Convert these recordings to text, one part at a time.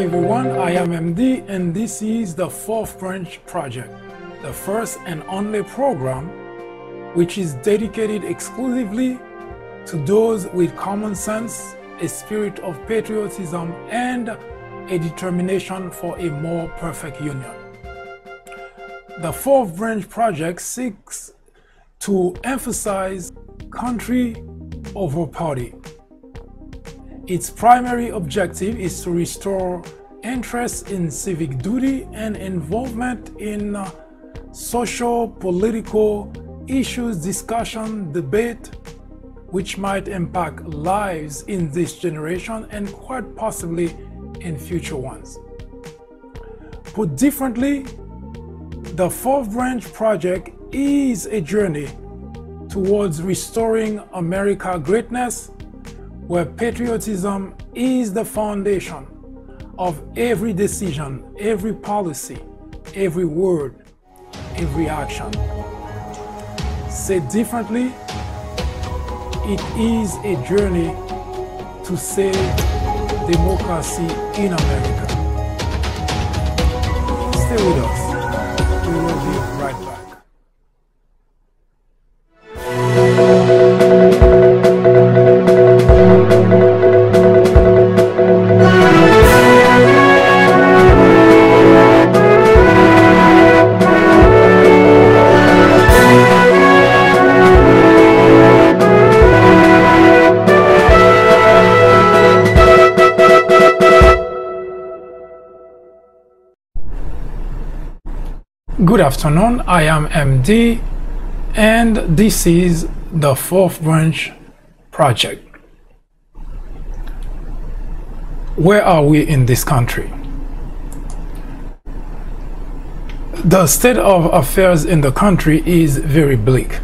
everyone, I am MD and this is the Fourth Branch Project, the first and only program which is dedicated exclusively to those with common sense, a spirit of patriotism, and a determination for a more perfect union. The Fourth Branch Project seeks to emphasize country over party. Its primary objective is to restore interest in civic duty and involvement in social, political issues, discussion, debate, which might impact lives in this generation and quite possibly in future ones. Put differently, the Fourth Branch Project is a journey towards restoring America's greatness, where patriotism is the foundation of every decision, every policy, every word, every action. Said differently, it is a journey to save democracy in America. Stay with us. We will be right back. Good afternoon, I am MD and this is the Fourth Branch Project. where are we in this country? The state of affairs in the country is very bleak.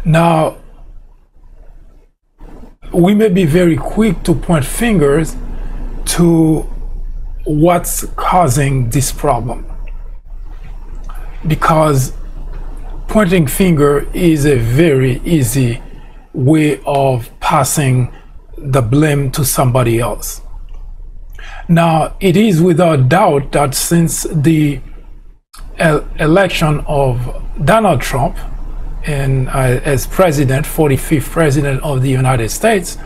Now, we may be very quick to point fingers to what's causing this problem, because pointing finger is a very easy way of passing the blame to somebody else. Now, it is without doubt that since the election of Donald Trump and as president, 45th president of the United States,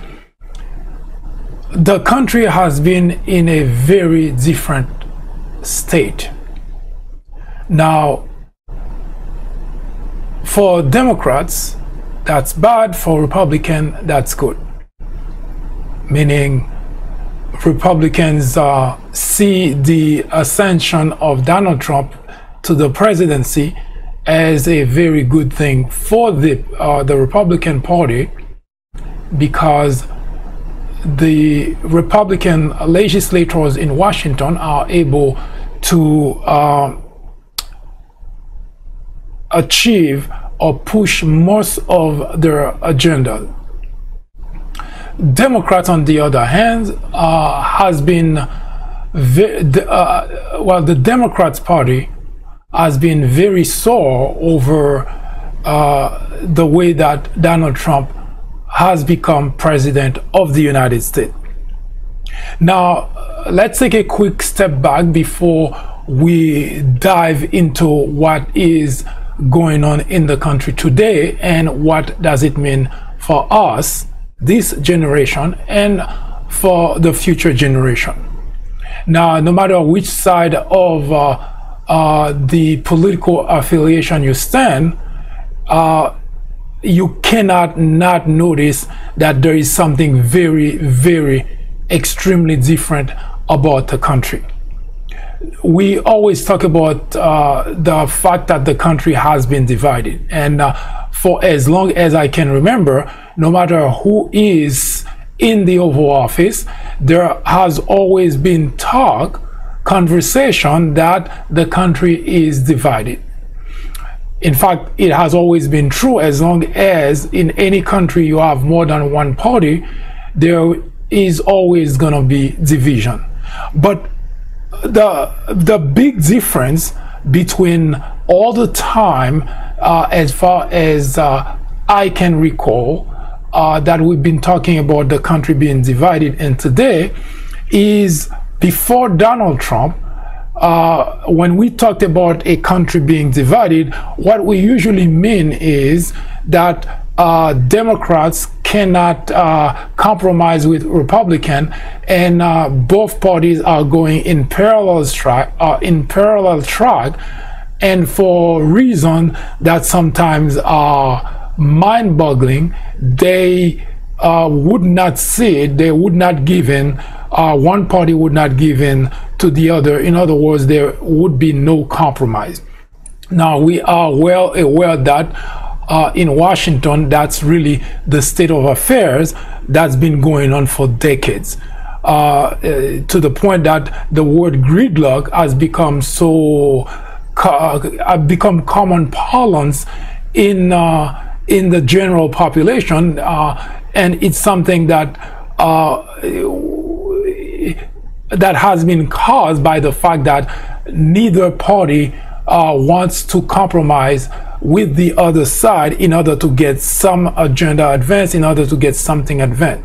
the country has been in a very different state. Now, for Democrats, that's bad. For Republicans, that's good. Meaning, Republicans see the ascension of Donald Trump to the presidency as a very good thing for the Republican Party, because the Republican legislators in Washington are able to achieve or push most of their agenda. Democrats, on the other hand, has been the Democrats Party has been very sore over the way that Donald Trump has become president of the United States. Now, let's take a quick step back before we dive into what is going on in the country today and what does it mean for us, this generation, and for the future generation. Now, no matter which side of the political affiliation you stand, you cannot not notice that there is something very, very extremely different about the country. We always talk about the fact that the country has been divided, and for as long as I can remember, no matter who is in the Oval Office, there has always been conversation that the country is divided. In fact, it has always been true. As long as in any country you have more than one party, there is always going to be division. But the big difference between all the time, as far as I can recall, that we've been talking about the country being divided, and today is before Donald Trump. When we talked about a country being divided, what we usually mean is that Democrats cannot compromise with Republican, and both parties are going in parallel track, and for reasons that sometimes are mind-boggling. They would not see it. They would not give in. One party would not give in to the other. In other words, there would be no compromise. Now, we are well aware that in Washington, that's really the state of affairs that's been going on for decades, to the point that the word gridlock has become become common parlance in the general population, and it's something that that has been caused by the fact that neither party wants to compromise with the other side in order to get some agenda advanced, in order to get something advanced,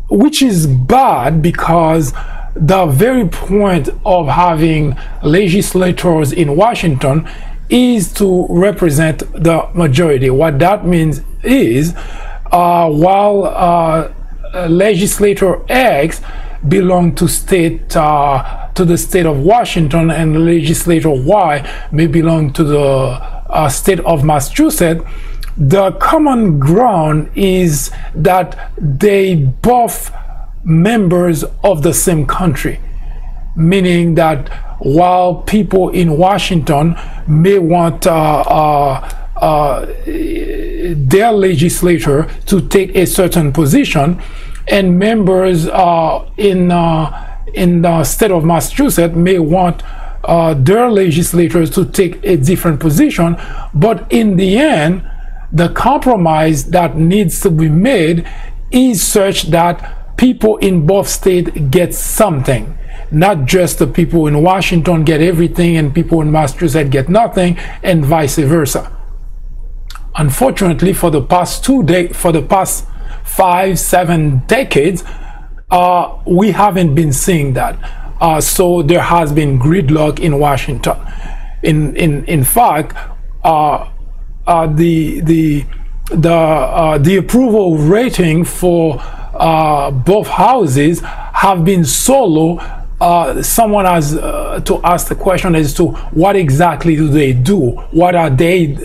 which is bad, because the very point of having legislators in Washington is to represent the majority. What that means is, while legislator X belong to the state of Washington, and legislator Y may belong to the state of Massachusetts, the common ground is that they both members of the same country, meaning that while people in Washington may want their legislator to take a certain position, and members in the state of Massachusetts may want their legislators to take a different position, but in the end, the compromise that needs to be made is such that people in both states get something. Not just the people in Washington get everything and people in Massachusetts get nothing, and vice versa. Unfortunately, for the past 5-7 decades, we haven't been seeing that. So there has been gridlock in Washington. In fact, the approval rating for both houses have been so low. Someone has to ask the question as to what exactly do they do? What are they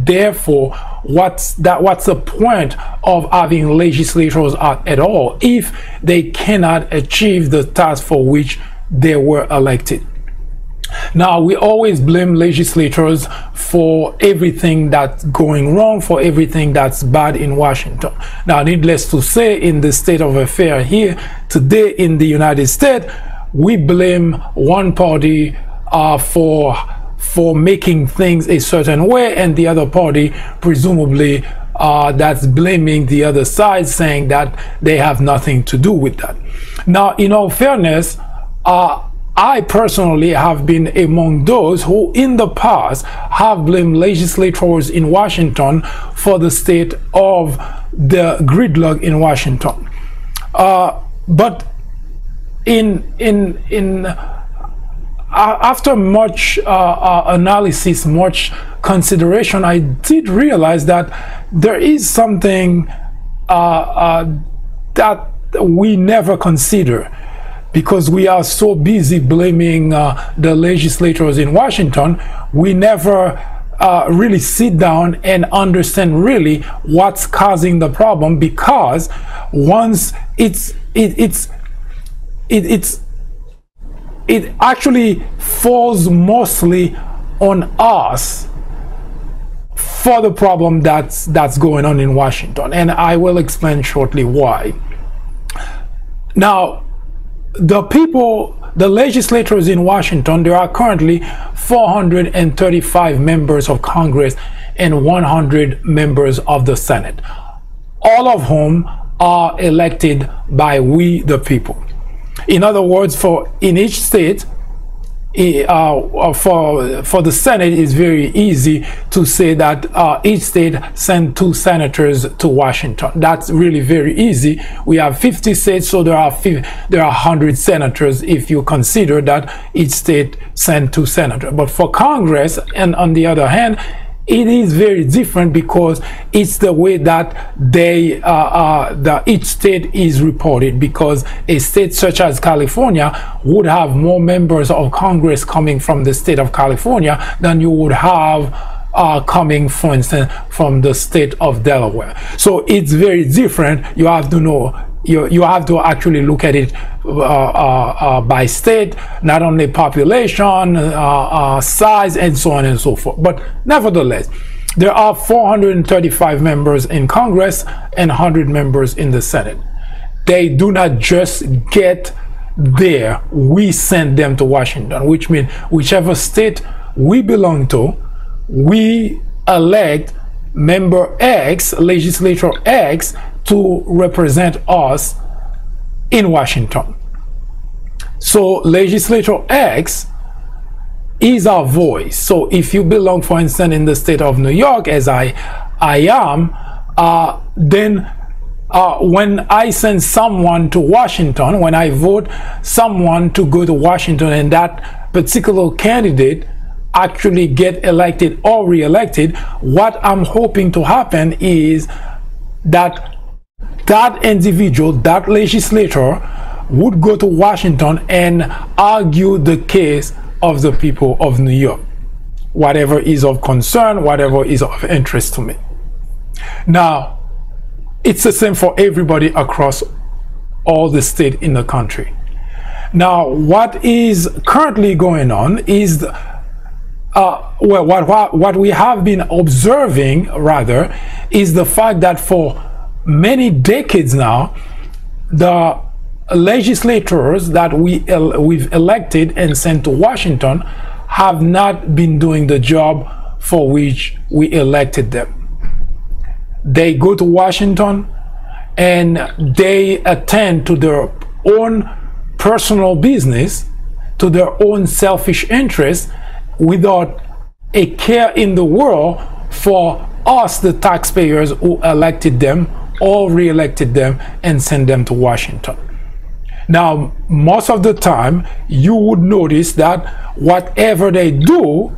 there for? What's the point of having legislators at all if they cannot achieve the task for which they were elected? Now, we always blame legislators for everything that's going wrong, for everything that's bad in Washington. Now, needless to say, in the state of affairs here today in the United States, we blame one party for making things a certain way, and the other party presumably that's blaming the other side, saying that they have nothing to do with that. Now, in all fairness, I personally have been among those who in the past have blamed legislators in Washington for the state of the gridlock in Washington. But after much analysis, much consideration, I did realize that there is something that we never consider, because we are so busy blaming the legislators in Washington. We never really sit down and understand really what's causing the problem, because once it actually falls mostly on us for the problem that's going on in Washington, and I will explain shortly why. Now, the legislators in Washington, there are currently 435 members of Congress and 100 members of the Senate, all of whom are elected by we the people. In other words, in each state, for the Senate, it's very easy to say that each state sent 2 senators to Washington. That's really very easy. We have 50 states, so there are 100 senators if you consider that each state sent 2 senators. But for Congress, and on the other hand, it is very different, because it's the way that each state is reported, because a state such as California would have more members of Congress coming from the state of California than you would have coming, for instance, from the state of Delaware. So it's very different. You have to know, you have to actually look at it by state, not only population, size, and so on and so forth. But nevertheless, there are 435 members in Congress and 100 members in the Senate. They do not just get there. We send them to Washington, which means whichever state we belong to, we elect member X, legislator X, to represent us in Washington. So legislator X is our voice. So if you belong, for instance, in the state of New York, as I am, then when I send someone to Washington, when I vote someone to go to Washington, and that particular candidate actually get elected or re-elected, what I'm hoping to happen is that that individual, that legislator, would go to Washington and argue the case of the people of New York, whatever is of concern, whatever is of interest to me. Now, it's the same for everybody across all the states in the country. Now, what is currently going on is what we have been observing, rather, is the fact that for many decades now, the legislators that we've elected and sent to Washington have not been doing the job for which we elected them. They go to Washington and they attend to their own personal business, to their own selfish interests, without a care in the world for us, the taxpayers who elected them or re-elected them and sent them to Washington. Now, most of the time, you would notice that whatever they do,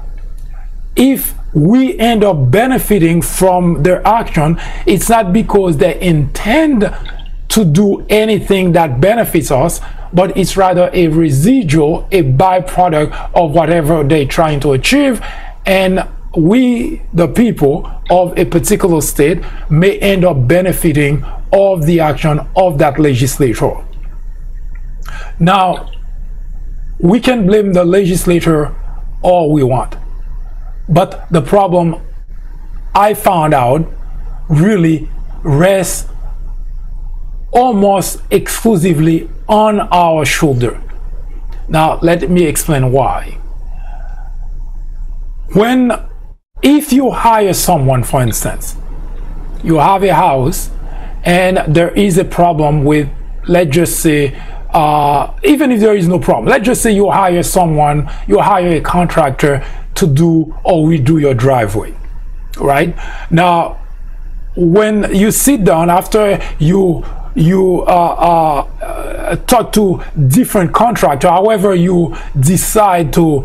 if we end up benefiting from their action, it's not because they intend to do anything that benefits us, but it's rather a residual, a byproduct of whatever they're trying to achieve. And we, the people of a particular state, may end up benefiting of the action of that legislator. Now, we can blame the legislator all we want, but the problem, I found out, really rests almost exclusively on our shoulder. Now, let me explain why. If you hire someone, for instance, you have a house and there is a problem with, let's just say, even if there is no problem, let's just say you hire someone, you hire a contractor to do or redo your driveway, right? Now, when you sit down after you talk to different contractor, however you decide to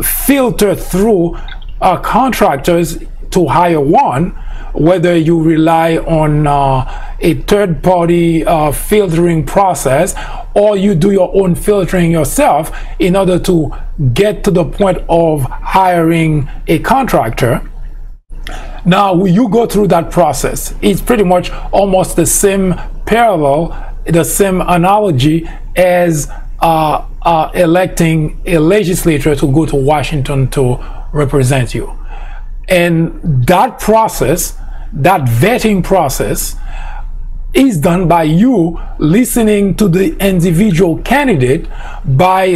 filter through contractors to hire one, whether you rely on a third-party filtering process or you do your own filtering yourself in order to get to the point of hiring a contractor. Now, you go through that process. It's pretty much almost the same parallel, the same analogy as electing a legislator to go to Washington to represent you. And that process, that vetting process, is done by you listening to the individual candidate, by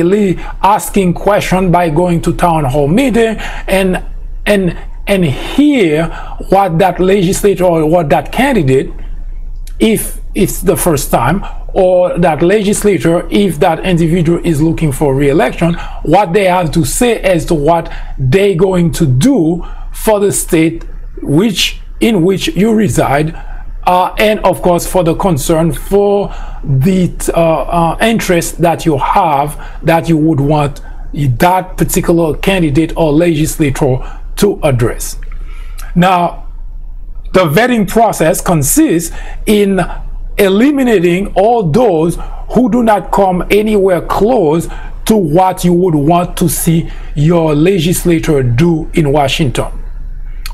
asking questions, by going to town hall meeting and hear what that legislator or what that candidate, if it's the first time, or that legislator, if that individual is looking for re-election, what they have to say as to what they're going to do for the state in which you reside, and of course for the concern for the interest that you have, that you would want that particular candidate or legislator to address. Now, the vetting process consists in eliminating all those who do not come anywhere close to what you would want to see your legislator do in Washington,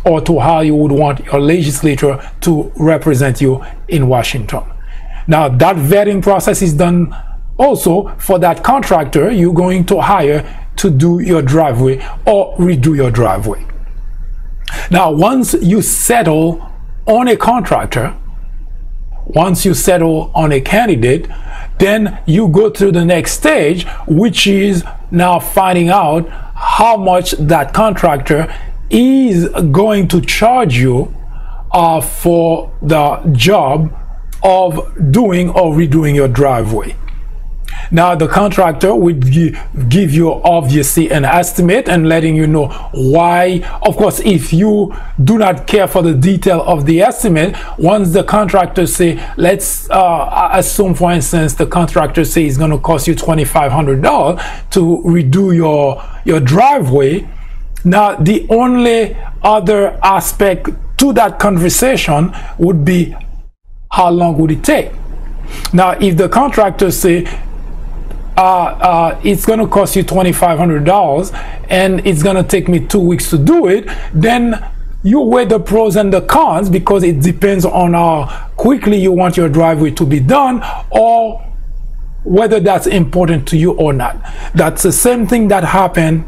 or to how you would want your legislator to represent you in Washington. Now, that vetting process is done also for that contractor you're going to hire to do your driveway or redo your driveway. Now, once you settle on a contractor, once you settle on a candidate, then you go through the next stage, which is now finding out how much that contractor is going to charge you for the job of doing or redoing your driveway. Now, the contractor would give you obviously an estimate and letting you know why. Of course, if you do not care for the detail of the estimate, once the contractor say, let's assume for instance the contractor say it's going to cost you $2,500 to redo your driveway. Now, the only other aspect to that conversation would be, how long would it take? Now, if the contractor say it's going to cost you $2,500 and it's going to take me 2 weeks to do it, then you weigh the pros and the cons, because it depends on how quickly you want your driveway to be done, or whether that's important to you or not. That's the same thing that happened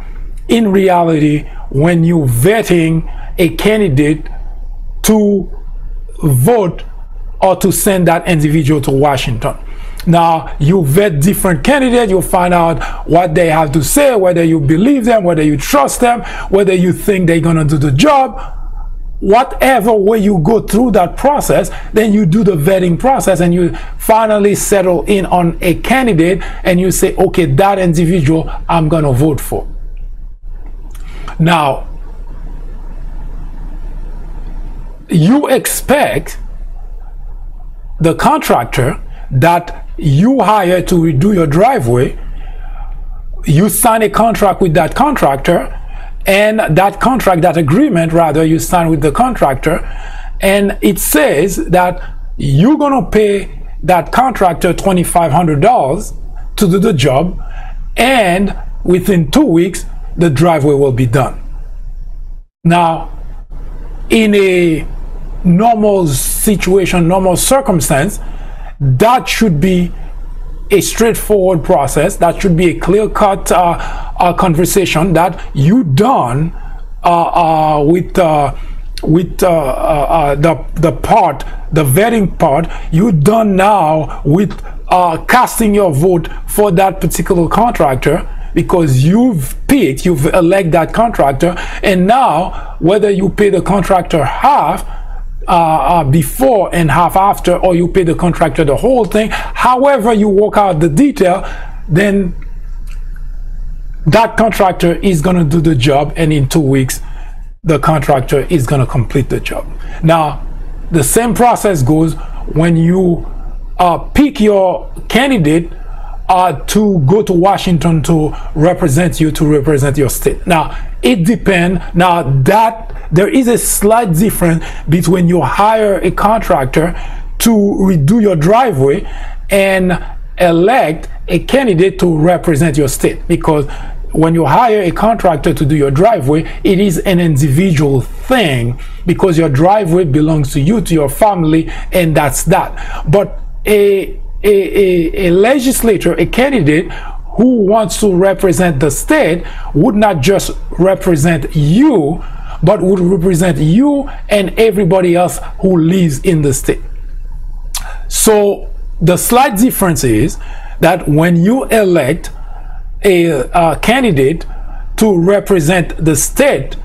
in reality when you're vetting a candidate to vote or to send that individual to Washington. Now, you vet different candidates, you find out what they have to say, whether you believe them, whether you trust them, whether you think they're going to do the job. Whatever way you go through that process, then you do the vetting process and you finally settle in on a candidate and you say, okay, that individual I'm going to vote for. Now, you expect the contractor that you hire to redo your driveway, you sign a contract with that contractor, and that contract, that agreement rather, you sign with the contractor, and it says that you're gonna pay that contractor $2,500 to do the job, and within 2 weeks the driveway will be done. Now, in a normal situation, normal circumstance, that should be a straightforward process. That should be a clear-cut conversation that you done with the vetting part. You done now with casting your vote for that particular contractor, because you've elected that contractor, and now whether you pay the contractor half before and half after, or you pay the contractor the whole thing, however you work out the detail, then that contractor is going to do the job, and in 2 weeks the contractor is going to complete the job. Now, the same process goes when you pick your candidate to go to Washington to represent you, to represent your state. Now, it depends. Now, that there is a slight difference between you hire a contractor to redo your driveway and elect a candidate to represent your state, because when you hire a contractor to do your driveway, it is an individual thing, because your driveway belongs to you, to your family, and that's that. But a legislator, a candidate who wants to represent the state, would not just represent you, but would represent you and everybody else who lives in the state. So the slight difference is that when you elect a candidate to represent the state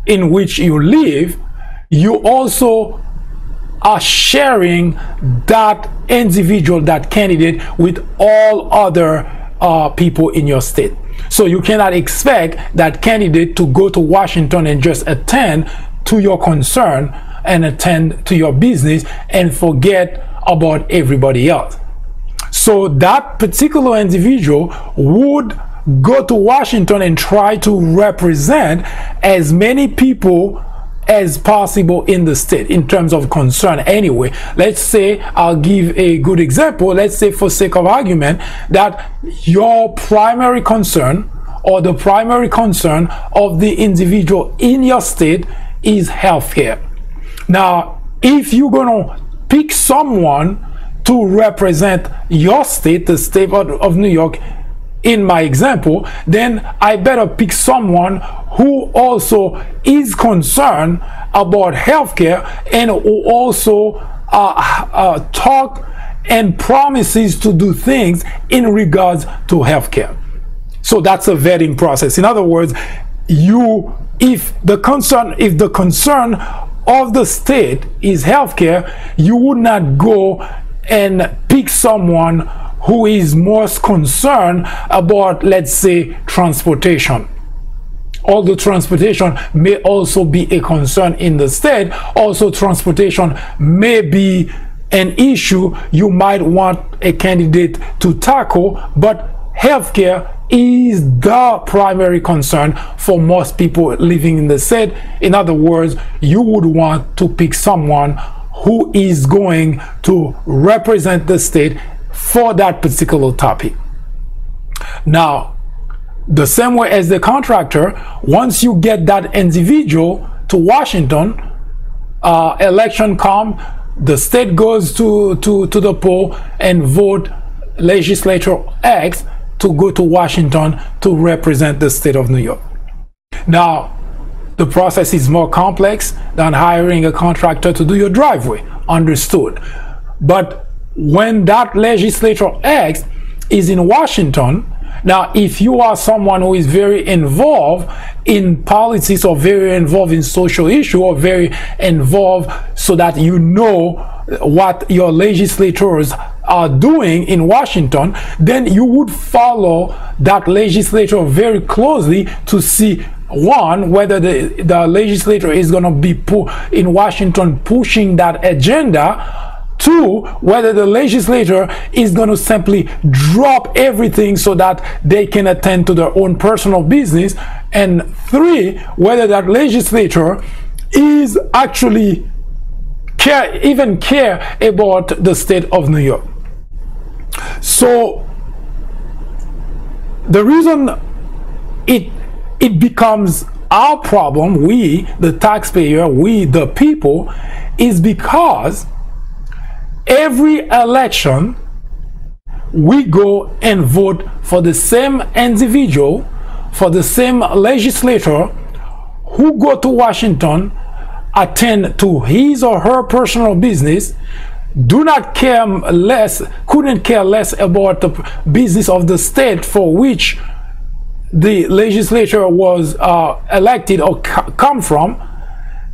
in which you live, you also are sharing that individual, that candidate, with all other people in your state. So you cannot expect that candidate to go to Washington and just attend to your concern and attend to your business and forget about everybody else. So that particular individual would go to Washington and try to represent as many people as possible in the state in terms of concern. Anyway, let's say, I'll give a good example. Let's say, for sake of argument, that your primary concern, or the primary concern of the individual in your state, is healthcare. Now, if you're gonna pick someone to represent your state, the state of New York, in my example, then I better pick someone who also is concerned about healthcare and who also talk and promises to do things in regards to healthcare. So that's a vetting process. In other words, if the concern of the state is healthcare, you would not go and pick someone who is most concerned about, let's say, transportation. Although transportation may also be a concern in the state, also transportation may be an issue you might want a candidate to tackle, but healthcare is the primary concern for most people living in the state. In other words, you would want to pick someone who is going to represent the state for that particular topic. Now, the same way as the contractor, once you get that individual to Washington, election come, the state goes to the poll and vote legislator X to go to Washington to represent the state of New York. Now, The process is more complex than hiring a contractor to do your driveway. Understood. But when that legislator X is in Washington, now if you are someone who is very involved in politics or very involved in social issue or very involved so that you know what your legislators are doing in Washington, then you would follow that legislator very closely to see, one, whether the legislator is going to be in Washington pushing that agenda. Two, whether the legislator is going to simply drop everything so that they can attend to their own personal business. And three, whether that legislator is actually even care about the state of New York. So the reason it becomes our problem, we the taxpayer, we the people, is because every election we go and vote for the same individual, for the same legislator who go to Washington, attend to his or her personal business, do not care less, couldn't care less about the business of the state for which the legislature was elected or come from.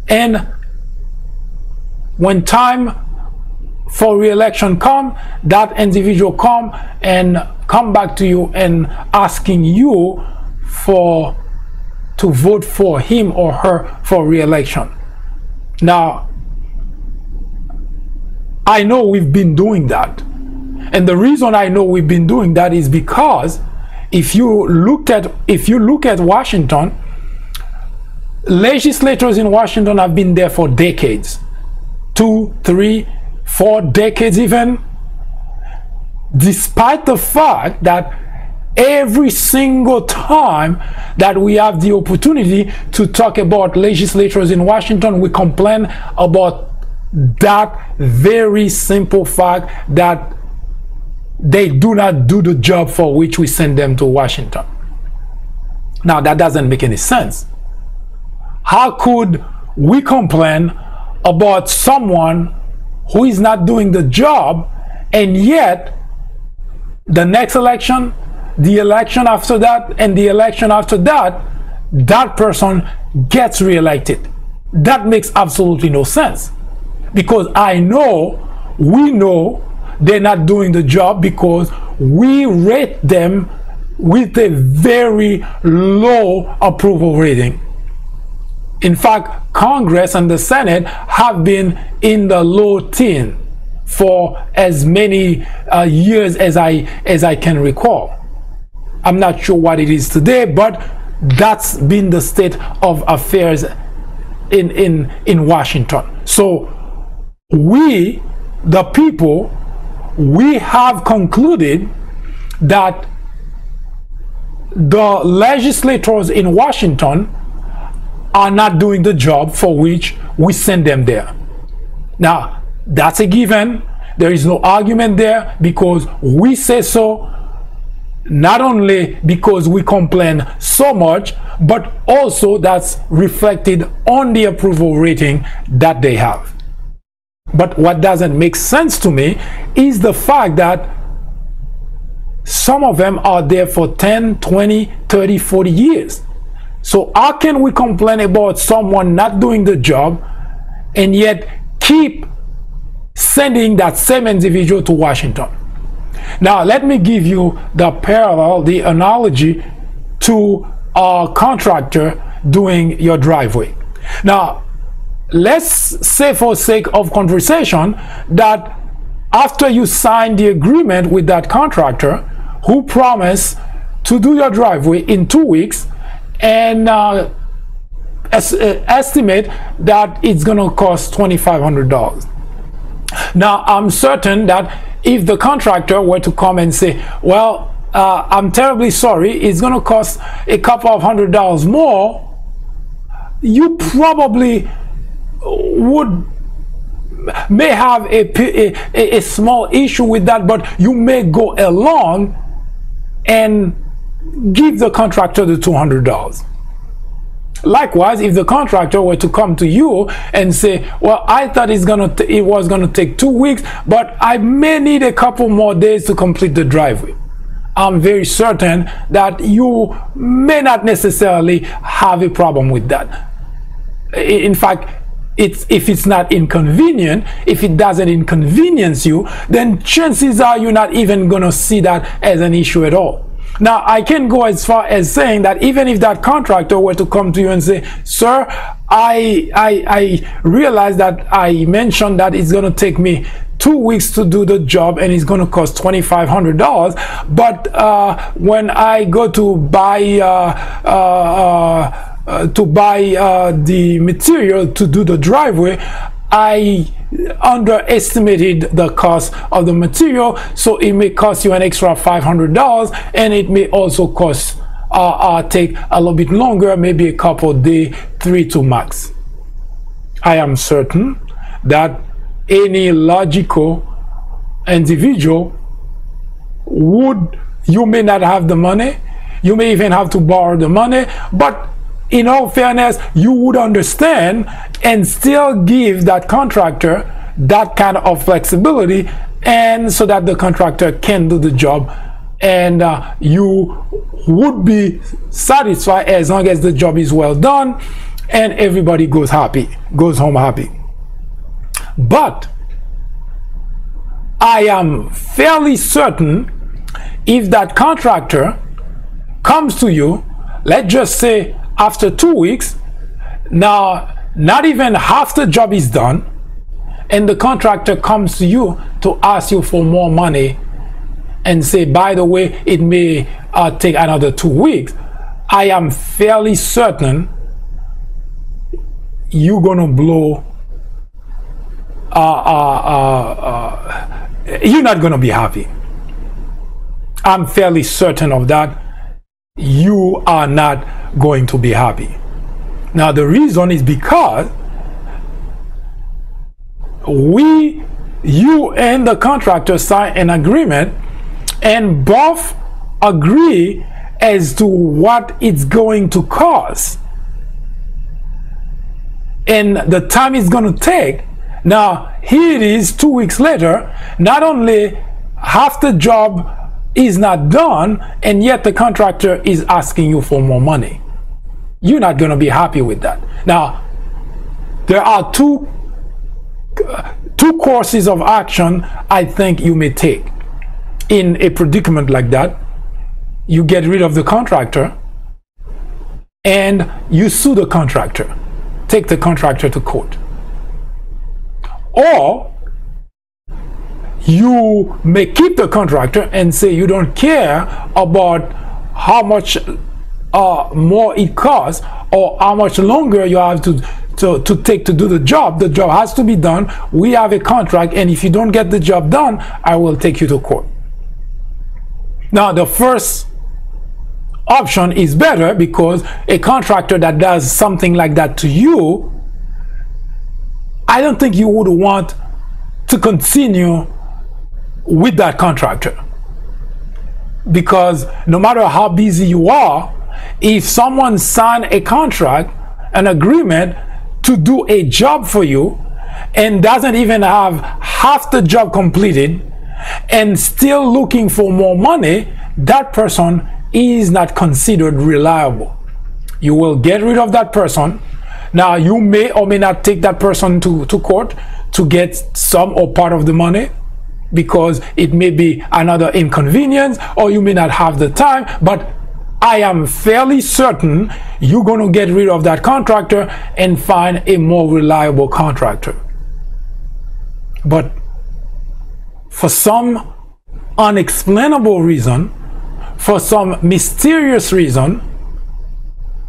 And when time for re-election come, that individual come back to you and asking you to vote for him or her for re-election. Now, I know we've been doing that, and the reason I know we've been doing that is because if you look at Washington, legislators in Washington have been there for decades, 2, 3, 4 decades even, despite the fact that every single time that we have the opportunity to talk about legislators in Washington, we complain about that very simple fact that they do not do the job for which we send them to Washington. Now, that doesn't make any sense. How could we complain about someone who is not doing the job, and yet the next election, the election after that, and the election after that, that person gets reelected? That makes absolutely no sense. Because we know they're not doing the job because we rate them with a very low approval rating. In fact, Congress and the Senate have been in the low teen for as many years as I can recall. I'm not sure what it is today, but that's been the state of affairs in Washington. So we, the people, we have concluded that the legislators in Washington are not doing the job for which we send them there. Now, that's a given. There is no argument there because we say so, not only because we complain so much, but also that's reflected on the approval rating that they have. But what doesn't make sense to me is the fact that some of them are there for 10, 20, 30, 40 years. So how can we complain about someone not doing the job and yet keep sending that same individual to Washington? Now, let me give you the parallel, the analogy to a contractor doing your driveway. Now, let's say for sake of conversation that after you sign the agreement with that contractor who promised to do your driveway in 2 weeks and estimate that it's going to cost $2,500. Now, I'm certain that if the contractor were to come and say, well, I'm terribly sorry, it's going to cost a couple of $100 more, you probably may have a small issue with that, but you may go along and give the contractor the $200. Likewise, if the contractor were to come to you and say, well, I thought it was gonna take 2 weeks, but I may need a couple more days to complete the driveway, I'm very certain that you may not necessarily have a problem with that. In fact, if it's not inconvenient, if it doesn't inconvenience you, then chances are you're not even gonna see that as an issue at all. Now, I can go as far as saying that even if that contractor were to come to you and say, sir, I realize that I mentioned that it's going to take me 2 weeks to do the job and it's going to cost $2,500, but when I go to buy the material to do the driveway, I underestimated the cost of the material, so it may cost you an extra $500, and it may also cost take a little bit longer, maybe a couple days, 3 to max. I am certain that any logical individual you may not have the money, you may even have to borrow the money, but in all fairness, you would understand and still give that contractor that kind of flexibility, and so that the contractor can do the job, and you would be satisfied as long as the job is well done and everybody goes home happy. But I am fairly certain if that contractor comes to you, let's just say after 2 weeks, now not even half the job is done, and the contractor comes to you to ask you for more money and say, by the way, it may take another 2 weeks, I am fairly certain you're gonna blow, you're not gonna be happy. I'm fairly certain of that. You are not going to be happy. Now, the reason is because you and the contractor sign an agreement and both agree as to what it's going to cost and the time it's going to take. Now, here it is 2 weeks later, not only half the job is not done, and yet the contractor is asking you for more money. You're not going to be happy with that. Now, there are two courses of action I think you may take in a predicament like that. You get rid of the contractor and you sue the contractor, take the contractor to court. Or you may keep the contractor and say you don't care about how much more it costs or how much longer you have to take to do the job. The job has to be done. We have a contract, and if you don't get the job done, I will take you to court. Now, the first option is better, because a contractor that does something like that to you, I don't think you would want to continue with that contractor, because no matter how busy you are, if someone signed a contract, an agreement to do a job for you, and doesn't even have half the job completed and still looking for more money, that person is not considered reliable. You will get rid of that person. Now, you may or may not take that person to court to get some or part of the money, because it may be another inconvenience, or you may not have the time, but I am fairly certain you're going to get rid of that contractor and find a more reliable contractor. But for some unexplainable reason, for some mysterious reason,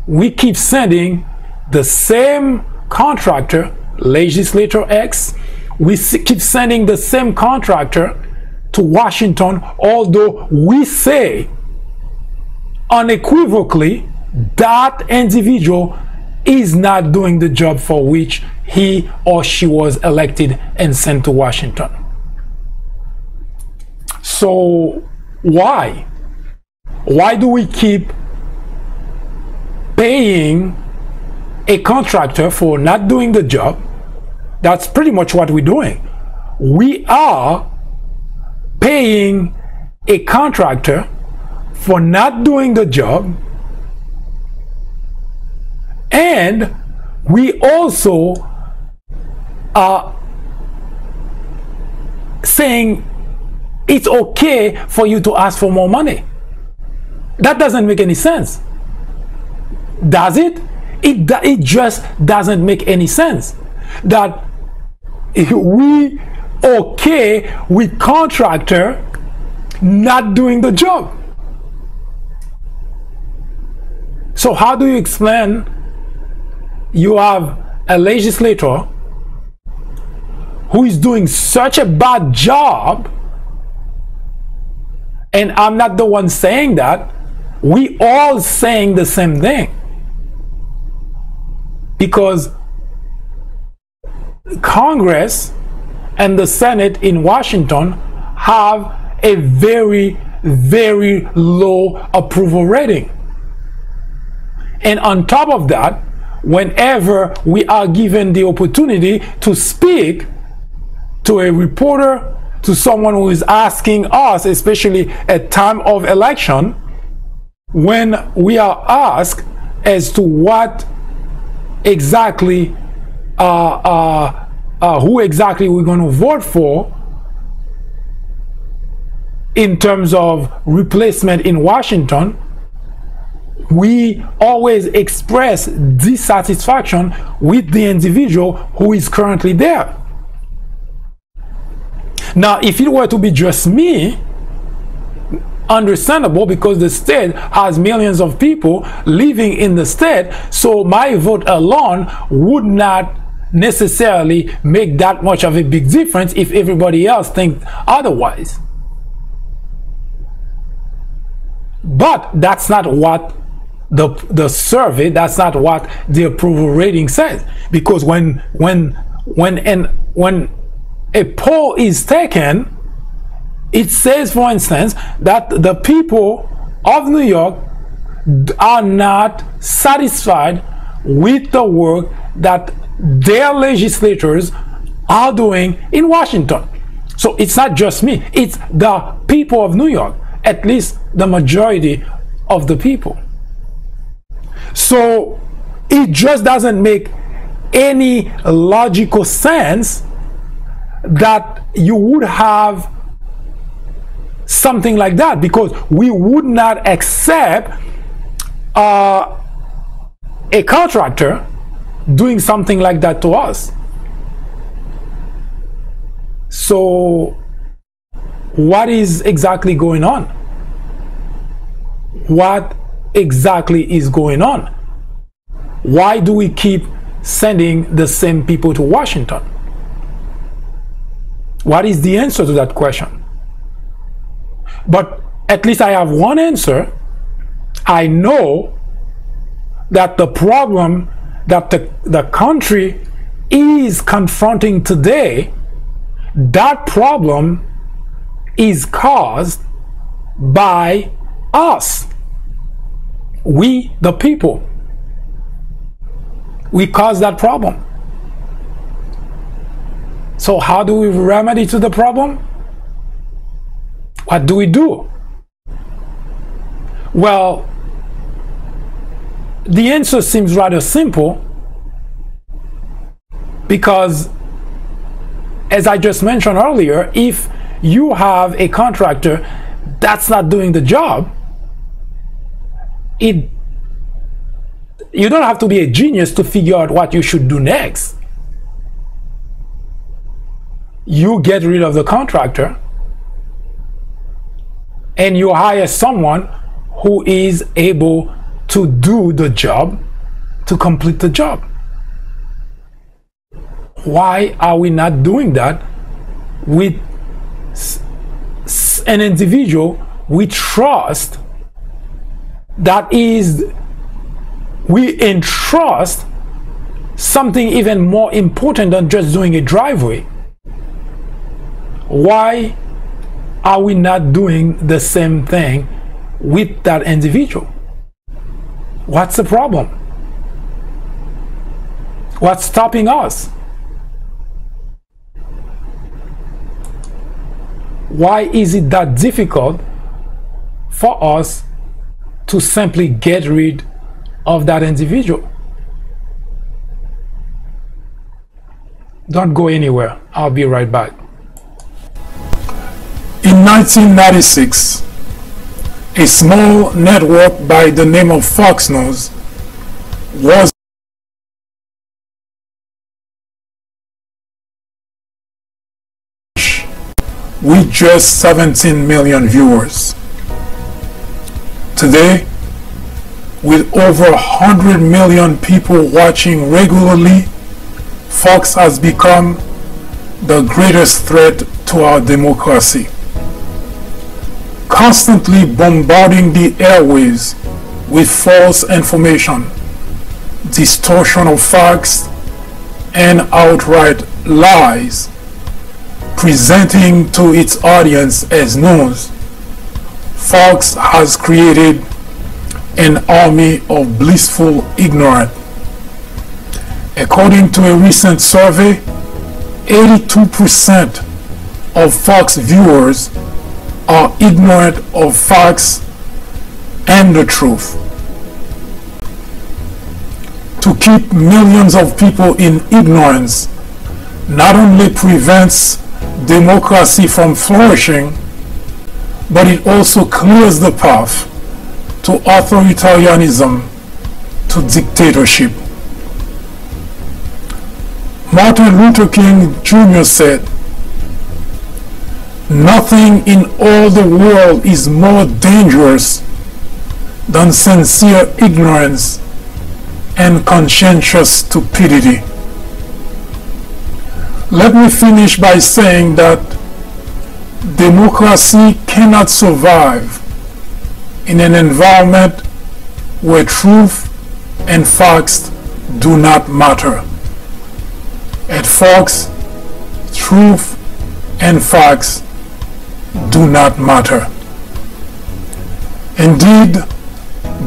we keep sending the same contractor, legislator X, we keep sending the same contractor to Washington, although we say unequivocally that individual is not doing the job for which he or she was elected and sent to Washington. So why do we keep paying a contractor for not doing the job, that's pretty much what we're doing. We are paying a contractor for not doing the job, and we also are saying it's okay for you to ask for more money. That doesn't make any sense. Does it? It just doesn't make any sense. That we okay with contractor not doing the job. So how do you explain you have a legislator who is doing such a bad job, and I'm not the one saying that, we all saying the same thing, because Congress and the Senate in Washington have a very, very low approval rating. And on top of that, whenever we are given the opportunity to speak to a reporter, to someone who is asking us, especially at time of election, when we are asked as to what exactly who exactly we're going to vote for in terms of replacement in Washington, we always express dissatisfaction with the individual who is currently there. Now, if it were to be just me, understandable, because the state has millions of people living in the state, so my vote alone would not necessarily make that much of a big difference if everybody else thinks otherwise. But that's not what the survey, that's not what the approval rating says, because when a poll is taken, it says, for instance, that the people of New York are not satisfied with the work that their legislators are doing in Washington. So it's not just me, it's the people of New York, at least the majority of the people. So it just doesn't make any logical sense that you would have something like that, because we would not accept a contractor doing something like that to us. So what is exactly going on? What exactly is going on? Why do we keep sending the same people to Washington? What is the answer to that question? But at least I have one answer. I know that the problem that the country is confronting today, that problem is caused by us. We, the people. We caused that problem. So how do we remedy to the problem? What do we do? Well, the answer seems rather simple, because as I just mentioned earlier, if you have a contractor that's not doing the job, you don't have to be a genius to figure out what you should do next. You get rid of the contractor and you hire someone who is able to do the job, to complete the job. Why are we not doing that with an individual we trust, that is, we entrust something even more important than just doing a driveway? Why are we not doing the same thing with that individual? What's the problem? What's stopping us? Why is it that difficult for us to simply get rid of that individual? Don't go anywhere. I'll be right back. In 1996, a small network by the name of Fox News was with just 17 million viewers. Today, with over 100 million people watching regularly, Fox has become the greatest threat to our democracy, constantly bombarding the airwaves with false information, distortion of facts, and outright lies, presenting to its audience as news. Fox has created an army of blissful ignorance. According to a recent survey, 82% of Fox viewers are ignorant of facts and the truth. To keep millions of people in ignorance not only prevents democracy from flourishing, but it also clears the path to authoritarianism, to dictatorship. Martin Luther King Jr. said, "Nothing in all the world is more dangerous than sincere ignorance and conscientious stupidity." Let me finish by saying that democracy cannot survive in an environment where truth and facts do not matter. At Fox, truth and facts do not matter. Indeed,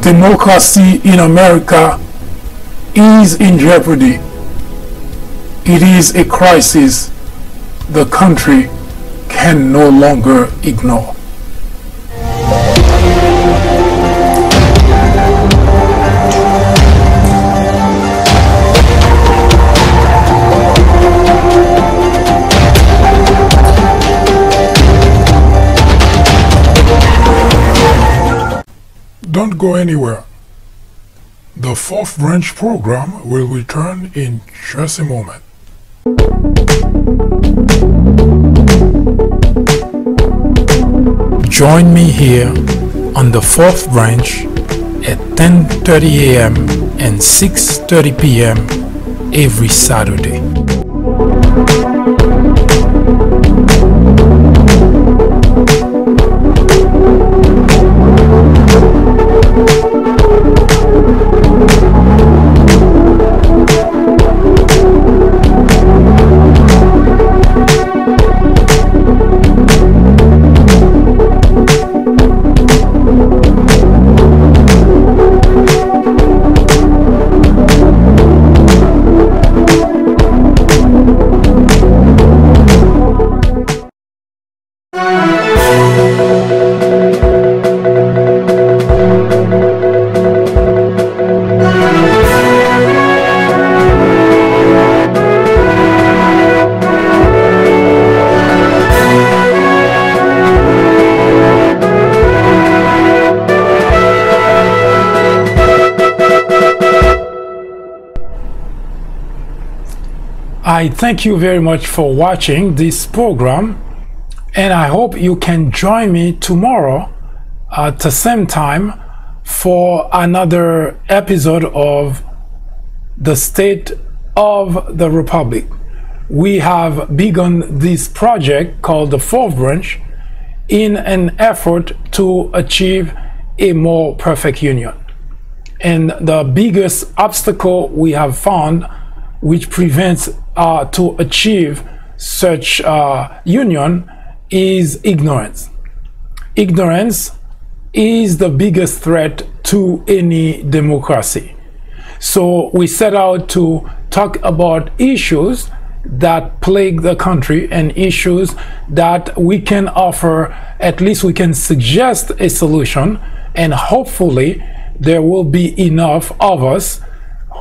democracy in America is in jeopardy. It is a crisis the country can no longer ignore. Don't go anywhere. The Fourth Branch program will return in just a moment. Join me here on the Fourth Branch at 10:30 a.m. and 6:30 p.m. every Saturday. I thank you very much for watching this program, and I hope you can join me tomorrow at the same time for another episode of the State of the Republic. We have begun this project called the Fourth Branch in an effort to achieve a more perfect union. And the biggest obstacle we have found which prevents to achieve such union is ignorance. Ignorance is the biggest threat to any democracy. So we set out to talk about issues that plague the country and issues that we can offer, at least we can suggest a solution, and hopefully there will be enough of us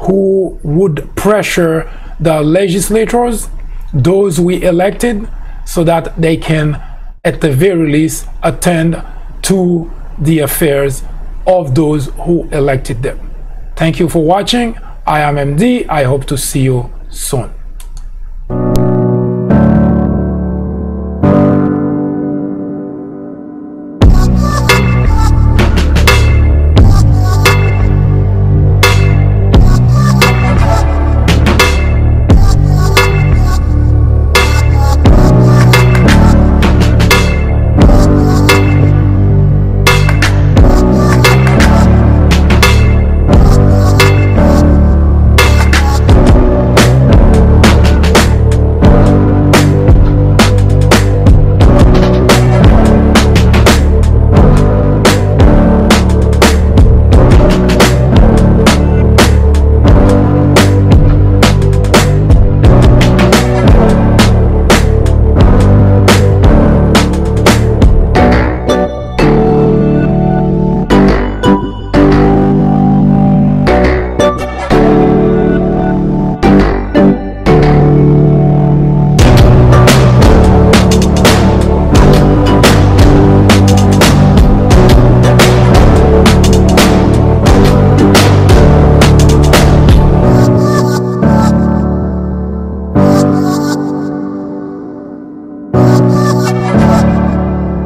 who would pressure the legislators, those we elected, so that they can at the very least attend to the affairs of those who elected them. Thank you for watching. I am MD. I hope to see you soon.